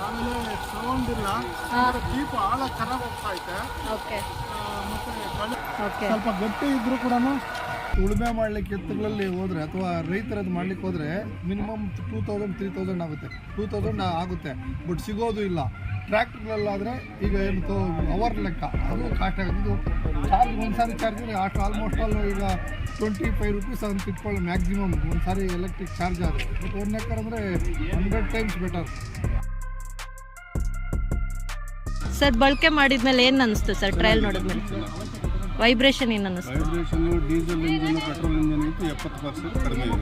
ಆಮೇಲೆ ಸೌಂಡ್ ಇಲ್ಲ, ದೀಪ ಆಳ ಚೆನ್ನಾಗಿ ಹೋಗ್ತಾ ಐತೆ. ಓಕೆ ಮತ್ತೆ ಸ್ವಲ್ಪ ಗಟ್ಟಿ ಇದ್ರೂ ಕೂಡ ಉಳುಮೆ ಮಾಡ್ಲಿಕ್ಕೆ ಎತ್ತುಗಳಲ್ಲಿ ಹೋದ್ರೆ ಅಥವಾ ರೈತರದ್ದು ಮಾಡ್ಲಿಕ್ಕೆ ಹೋದ್ರೆ ಮಿನಿಮಮ್ 2000-3000 ಆಗುತ್ತೆ. 2000 ಆಗುತ್ತೆ, ಬಟ್ ಸಿಗೋದು ಇಲ್ಲ. ಟ್ರ್ಯಾಕ್ಟರ್ಗಳಲ್ಲಾದರೆ ಈಗ ಏನು ಅವರ್ ಲೆಕ್ಕ ಅದು ಕಾಸ್ಟ್ ಆಗುತ್ತೆ. ಚಾರ್ಜ್ ಒಂದ್ಸಾರಿ ಚಾರ್ಜ್ ಆಲ್ಮೋಸ್ಟ್ ಆಲ್ ಈಗ 25 ರೂಪೀಸ್ ಅಂತ ಇಟ್ಕೊಳ್ಳಿ ಮ್ಯಾಕ್ಸಿಮಮ್ ಒಂದ್ಸಾರಿ ಎಲೆಕ್ಟ್ರಿಕ್ ಚಾರ್ಜ್ ಆದರೆ. ಬಟ್ 1 ಎಕರ್ ಅಂದರೆ 100 ಟೈಮ್ಸ್ ಬೆಟರ್. ಸರ್ ಬಳಕೆ ಮಾಡಿದ್ಮೇಲೆ ಏನು ಅನಿಸ್ತು ಸರ್ ಟ್ರಯಲ್ ನೋಡಿದ್ಮೇಲೆ? ವೈಬ್ರೇಷನ್ ಏನು ಅನ್ನಿಸ್ತು? Vibration diesel engine petrol engine 70% ಕಡಿಮೆ ಇದೆ.